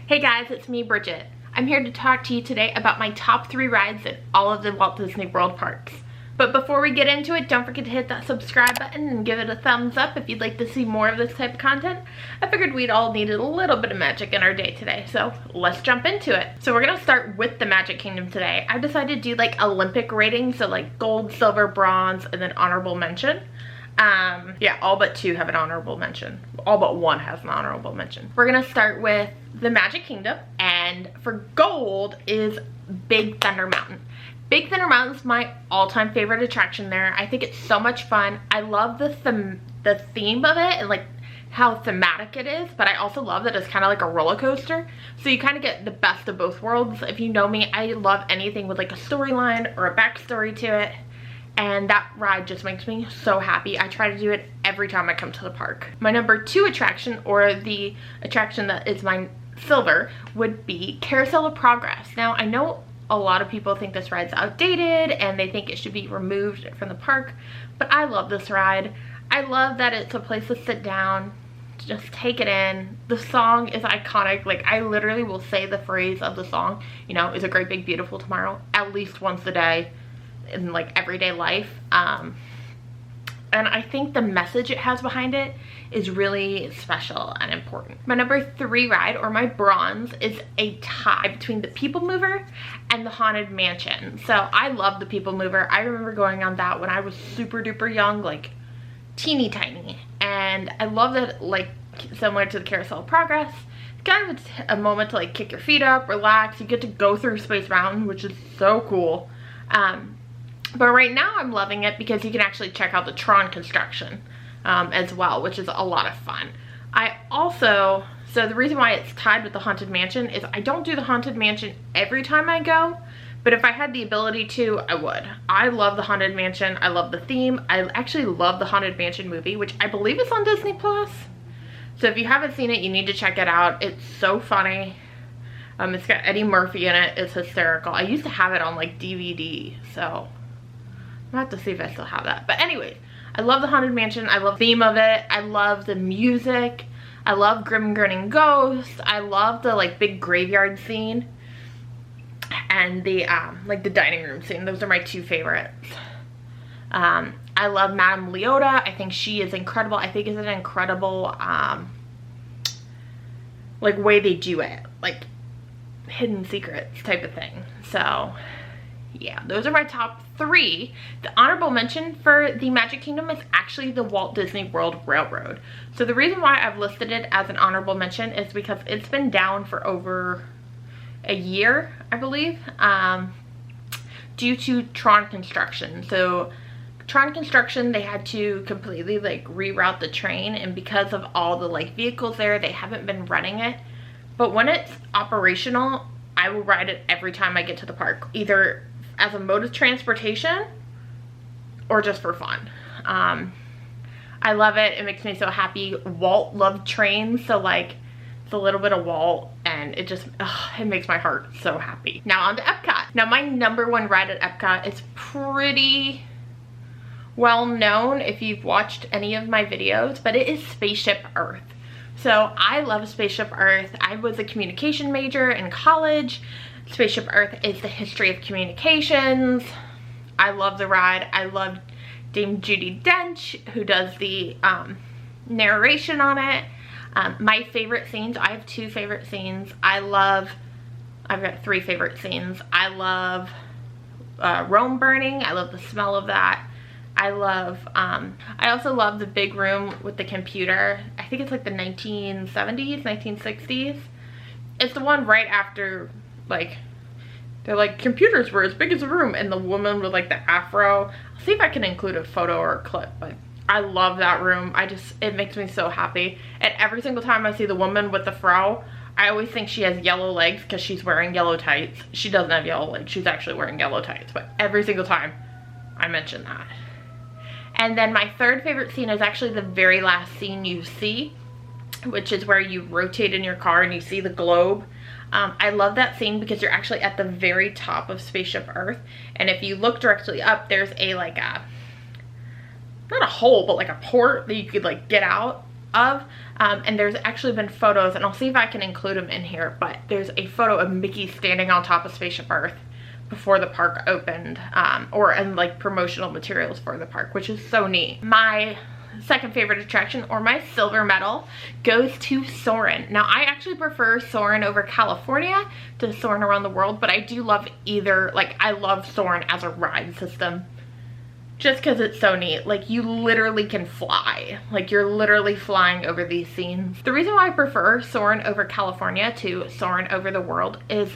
Hey guys, it's me, Bridget. I'm here to talk to you today about my top 3 rides in all of the Walt Disney World parks. But before we get into it, don't forget to hit that subscribe button and give it a thumbs up if you'd like to see more of this type of content. I figured we'd all needed a little bit of magic in our day today, so let's jump into it. So we're gonna start with the Magic Kingdom today. I decided to do like Olympic ratings, so like gold, silver, bronze, and then honorable mention. Yeah, all but 2 have an honorable mention. All but 1 has an honorable mention. We're gonna start with the Magic Kingdom, and for gold is Big Thunder Mountain. Big Thunder Mountain is my all-time favorite attraction there. I think it's so much fun. I love the theme of it and like how thematic it is, but I also love that it's kind of like a roller coaster. So you kind of get the best of both worlds. If you know me, I love anything with like a storyline or a backstory to it. And that ride just makes me so happy. I try to do it every time I come to the park. My number 2 attraction, or the attraction that is my silver, would be Carousel of Progress. Now, I know a lot of people think this ride's outdated and they think it should be removed from the park, but I love this ride. I love that it's a place to sit down, to just take it in. The song is iconic. Like, I literally will say the phrase of the song, you know, "It's a great big beautiful tomorrow," at least once a day in like everyday life. And I think the message it has behind it is really special and important. My number 3 ride, or my bronze, is a tie between the People Mover and the Haunted Mansion. So I love the People Mover. I remember going on that when I was super duper young, like teeny tiny. And I love that, like, similar to the Carousel of Progress, it's kind of a moment to like kick your feet up, relax. You get to go through Space Mountain, which is so cool. But right now I'm loving it because you can actually check out the Tron construction as well, which is a lot of fun. So the reason why it's tied with the Haunted Mansion is I don't do the Haunted Mansion every time I go, but if I had the ability to, I would. I love the Haunted Mansion. I love the theme. I actually love the Haunted Mansion movie, which I believe is on Disney Plus. So if you haven't seen it, you need to check it out. It's so funny. It's got Eddie Murphy in it. It's hysterical. I used to have it on like DVD, so I'll have to see if I still have that. But anyways, I love the Haunted Mansion. I love the theme of it. I love the music. I love Grim Grinning Ghosts. I love the like big graveyard scene and the like the dining room scene. Those are my 2 favorites. I love Madame Leota. I think she is incredible. I think it's an incredible like way they do it, like hidden secrets type of thing. So yeah, those are my top 3. The honorable mention for the Magic Kingdom is actually the Walt Disney World Railroad. So the reason why I've listed it as an honorable mention is because it's been down for over a year, I believe, due to Tron construction. So Tron construction, they had to completely like reroute the train, and because of all the like vehicles there, they haven't been running it. But when it's operational, I will ride it every time I get to the park, either as a mode of transportation or just for fun. I love it. It makes me so happy. Walt loved trains, so like it's a little bit of Walt, and it just, it makes my heart so happy. Now on to Epcot. Now my number 1 ride at Epcot is pretty well known if you've watched any of my videos, but it is Spaceship Earth. So I love Spaceship Earth. I was a communication major in college. Spaceship Earth is the history of communications. I love the ride. I love Dame Judi Dench, who does the narration on it. My favorite scenes, I have 2 favorite scenes. I've got 3 favorite scenes. I love Rome burning. I love the smell of that. I also love the big room with the computer. I think it's like the 1970s, 1960s. It's the one right after, like, they're like, computers were as big as a room, and the woman with like the afro. I'll see if I can include a photo or a clip, but I love that room. It makes me so happy. And every single time I see the woman with the fro, I always think she has yellow legs because she's wearing yellow tights. She doesn't have yellow legs. She's actually wearing yellow tights, but every single time I mention that. And then my 3rd favorite scene is actually the very last scene you see, which is where you rotate in your car and you see the globe. I love that scene because you're actually at the very top of Spaceship Earth, and if you look directly up, there's a like a, not a hole, but like a port that you could like get out of. And there's actually been photos, and I'll see if I can include them in here, but there's a photo of Mickey standing on top of Spaceship Earth before the park opened, and like promotional materials for the park, which is so neat. My second favorite attraction, or my silver medal, goes to Soarin'. Now, I actually prefer Soarin' over California to Soarin' Around the World, but I do love either. Like, I love Soarin' as a ride system just because it's so neat. Like, you literally can fly. Like, you're literally flying over these scenes. The reason why I prefer Soarin' over California to Soarin' over the world is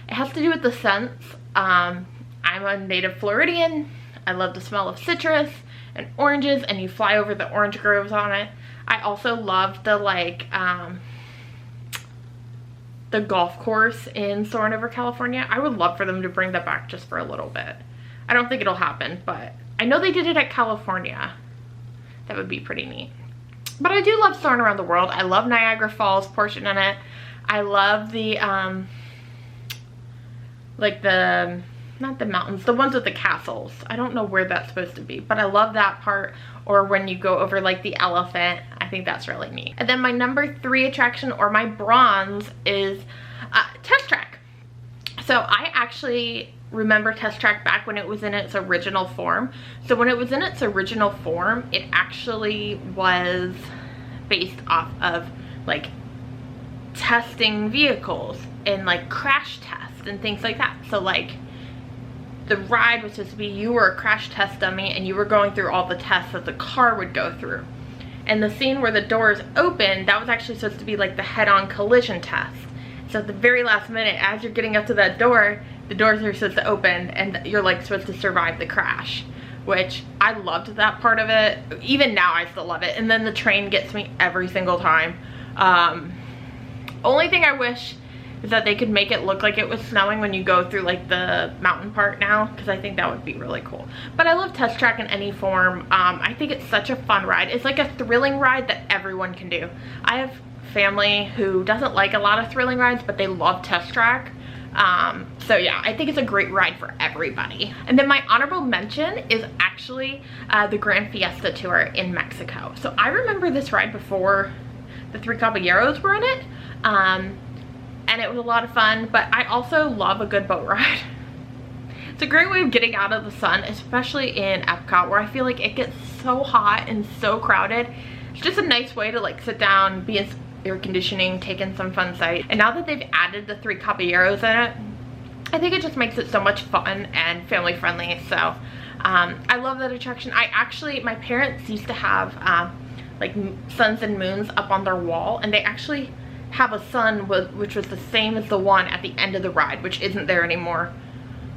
it has to do with the scents. I'm a native Floridian. I love the smell of citrus and oranges, and you fly over the orange groves on it. I also love the the golf course in Soarin' over California. I would love for them to bring that back just for a little bit. I don't think it'll happen, but I know they did it at California. That would be pretty neat. But I do love Soarin' Around the World. I love Niagara Falls portion in it. I love the not the mountains, the ones with the castles. I don't know where that's supposed to be, but I love that part. Or when you go over like the elephant, I think that's really neat. And then my number 3 attraction, or my bronze, is Test Track. So I actually remember Test Track back when it was in its original form. So when it was in its original form, it actually was based off of like testing vehicles and like crash tests and things like that. So like, the ride was supposed to be, you were a crash test dummy and you were going through all the tests that the car would go through. And the scene where the doors open, that was actually supposed to be like the head-on collision test. So at the very last minute, as you're getting up to that door, the doors are supposed to open and you're like supposed to survive the crash, which I loved that part of it. Even now I still love it. And then the train gets me every single time. Only thing I wish is that they could make it look like it was snowing when you go through like the mountain part now, because I think that would be really cool. But I love Test Track in any form. I think it's such a fun ride. It's like a thrilling ride that everyone can do. I have family who doesn't like a lot of thrilling rides, but they love Test Track. So yeah, I think it's a great ride for everybody. And then my honorable mention is actually the Grand Fiesta Tour in Mexico. So I remember this ride before the Three Caballeros were in it. And it was a lot of fun, but I also love a good boat ride. It's a great way of getting out of the sun, especially in Epcot, where I feel like it gets so hot and so crowded. It's just a nice way to like sit down, be in air conditioning, take in some fun sights. And now that they've added the Three Caballeros in it, I think it just makes it so much fun and family friendly. So I love that attraction. My parents used to have like suns and moons up on their wall, and they actually have a sun which was the same as the one at the end of the ride, which isn't there anymore,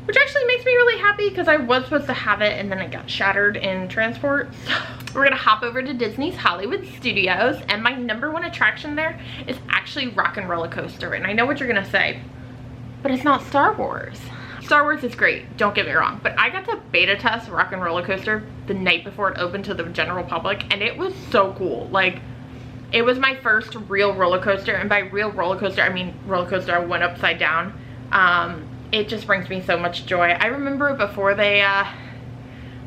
which actually makes me really happy because I was supposed to have it and then it got shattered in transport. So we're gonna hop over to Disney's Hollywood Studios, and my number 1 attraction there is actually Rock and Roller Coaster. And I know what you're gonna say, but it's not Star Wars. Star Wars is great, don't get me wrong, but I got to beta test Rock and Roller Coaster the night before it opened to the general public, and it was so cool. Like, it was my first real roller coaster, and by real roller coaster, I mean roller coaster I went upside down. It just brings me so much joy. I remember before they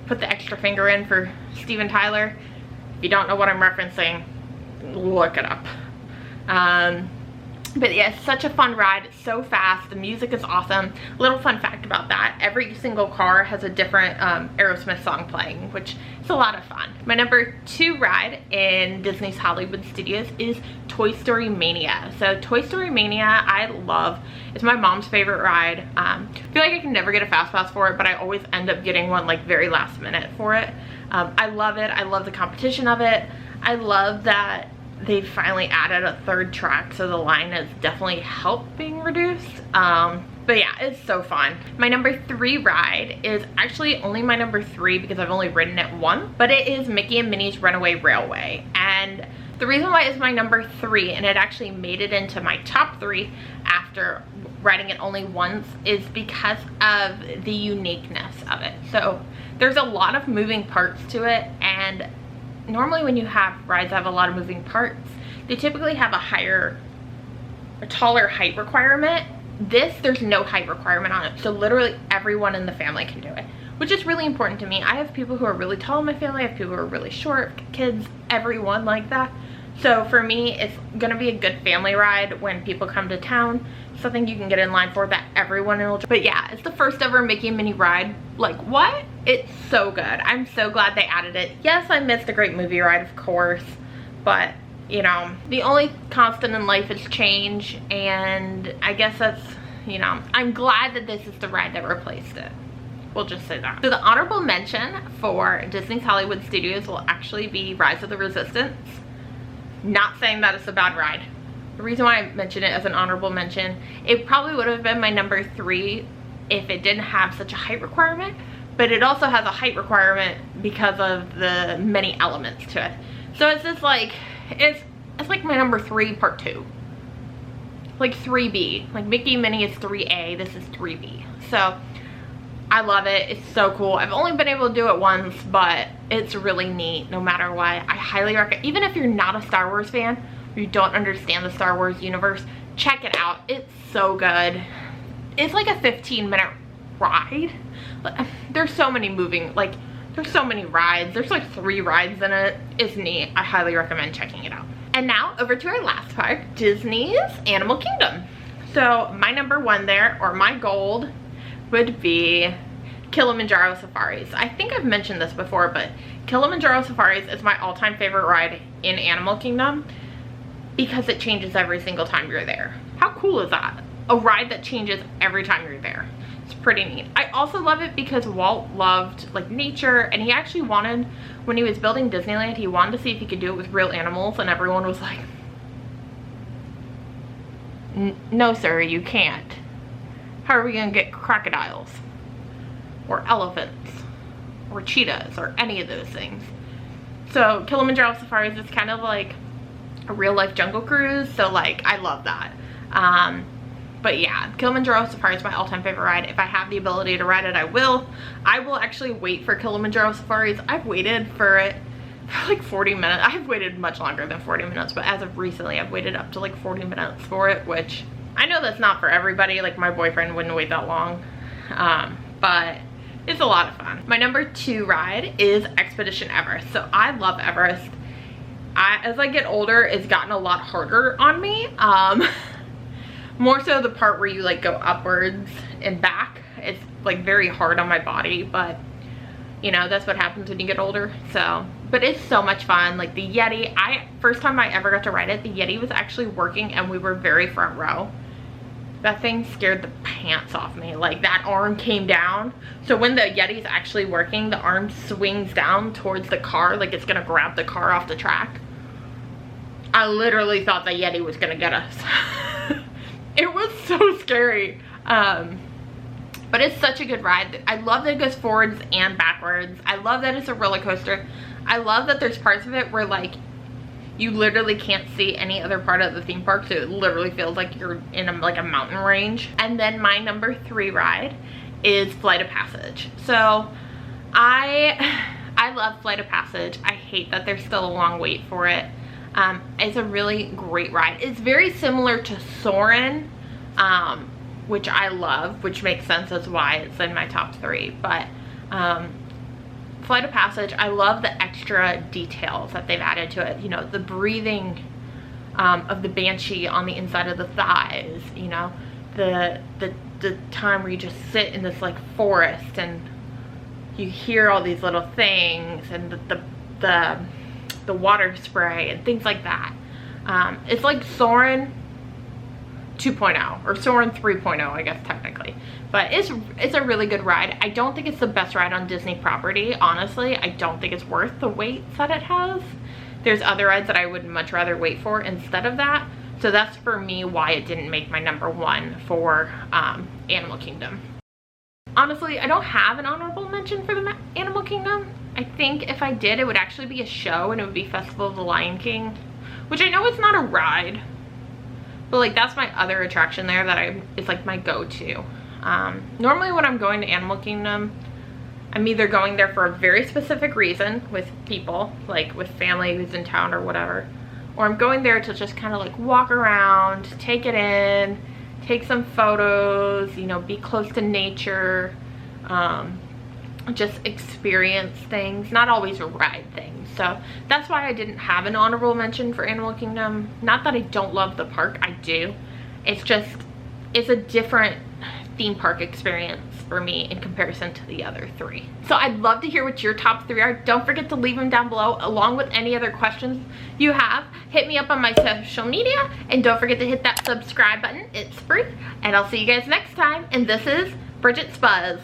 put the extra finger in for Steven Tyler. If you don't know what I'm referencing, look it up. But yeah, it's such a fun ride. It's so fast. The music is awesome. Little fun fact about that, every single car has a different Aerosmith song playing, which is a lot of fun. My number 2 ride in Disney's Hollywood Studios is Toy Story Mania. So Toy Story Mania, I love. It's my mom's favorite ride. I feel like I can never get a fast pass for it, but I always end up getting one like very last minute for it. I love it. I love the competition of it. I love that they finally added a 3rd track, so the line has definitely helped being reduced. But yeah, it's so fun. My number 3 ride is actually only my number 3 because I've only ridden it once, but it is Mickey and Minnie's Runaway Railway. And the reason why it's my number 3, and it actually made it into my top 3 after riding it only once, is because of the uniqueness of it. So there's a lot of moving parts to it, and normally when you have rides that have a lot of moving parts, they typically have a taller height requirement. There's no height requirement on it, so literally everyone in the family can do it, which is really important to me. I have people who are really tall in my family, I have people who are really short, kids, everyone like that. So for me, it's gonna be a good family ride when people come to town. Something you can get in line for that everyone will. But yeah, it's the first ever Mickey and Minnie ride. Like, what? It's so good. I'm so glad they added it. Yes, I missed a great movie ride, of course, but you know, the only constant in life is change, and I guess that's, you know, I'm glad that this is the ride that replaced it. We'll just say that. So the honorable mention for Disney's Hollywood Studios will actually be Rise of the Resistance. Not saying that it's a bad ride. The reason why I mention it as an honorable mention, it probably would have been my number 3 if it didn't have such a height requirement, but it also has a height requirement because of the many elements to it. So it's just like, it's like my number 3 part 2. Like 3B. Like Mickey and Minnie is 3A, this is 3B. So I love it. It's so cool. I've only been able to do it once, but it's really neat no matter what. I highly recommend, even if you're not a Star Wars fan or you don't understand the Star Wars universe, check it out. It's so good. It's like a 15-minute ride. There's so many there's so many rides. There's like 3 rides in it. It's neat. I highly recommend checking it out. And now over to our last park, Disney's Animal Kingdom. So my number 1 there, or my gold, would be Kilimanjaro Safaris. I think I've mentioned this before, but Kilimanjaro Safaris is my all-time favorite ride in Animal Kingdom because it changes every single time you're there. How cool is that? A ride that changes every time you're there. It's pretty neat. I also love it because Walt loved like nature, and he actually wanted, when he was building Disneyland, he wanted to see if he could do it with real animals, and everyone was like, no sir, you can't. How are we gonna get crocodiles or elephants or cheetahs or any of those things? So Kilimanjaro Safaris is kind of like a real life jungle cruise, so like I love that. But yeah, Kilimanjaro Safari is my all-time favorite ride. If I have the ability to ride it, I will. I will actually wait for Kilimanjaro Safaris. I've waited for it for like 40 minutes. I've waited much longer than 40 minutes, but as of recently, I've waited up to like 40 minutes for it, which I know that's not for everybody. Like my boyfriend wouldn't wait that long, but it's a lot of fun. My number 2 ride is Expedition Everest. So I love Everest. As I get older, it's gotten a lot harder on me. More so the part where you like go upwards and back. It's like very hard on my body, but you know, that's what happens when you get older. So, but it's so much fun. Like the Yeti, first time I ever got to ride it, the Yeti was actually working and we were very front row. That thing scared the pants off me. Like that arm came down. So when the Yeti's actually working, the arm swings down towards the car, like it's gonna grab the car off the track. I literally thought the Yeti was gonna get us. It was so scary. But it's such a good ride. I love that it goes forwards and backwards. I love that it's a roller coaster. I love that there's parts of it where like you literally can't see any other part of the theme park, so it literally feels like you're in like a mountain range. And then my number 3 ride is Flight of Passage. So I love Flight of Passage. I hate that there's still a long wait for it. It's a really great ride. It's very similar to Soarin', which I love, which makes sense as why it's in my top 3. But Flight of Passage, I love the extra details that they've added to it. You know, the breathing of the banshee on the inside of the thighs, you know, the time where you just sit in this like forest and you hear all these little things, and the water spray and things like that. It's like Soarin' 2.0 or Soarin' 3.0, I guess technically, but it's a really good ride. I don't think it's the best ride on Disney property, honestly. I don't think it's worth the wait that it has. There's other rides that I would much rather wait for instead of that, so that's for me why it didn't make my number 1 for Animal Kingdom. Honestly, I don't have an honorable mention for the Animal Kingdom. I think if I did, it would actually be a show, and it would be Festival of the Lion King, which I know it's not a ride, but like that's my other attraction there that it's like my go-to. Normally when I'm going to Animal Kingdom, I'm either going there for a very specific reason with people, like with family who's in town or whatever, or I'm going there to just kind of like walk around, take it in, take some photos, you know, be close to nature. just experience things, not always ride things. So that's why I didn't have an honorable mention for Animal Kingdom. Not that I don't love the park, I do. It's just, it's a different theme park experience for me in comparison to the other three. So I'd love to hear what your top 3 are. Don't forget to leave them down below along with any other questions you have. Hit me up on my social media, and don't forget to hit that subscribe button. It's free, and I'll see you guys next time. And this is Bridgette's Buzz.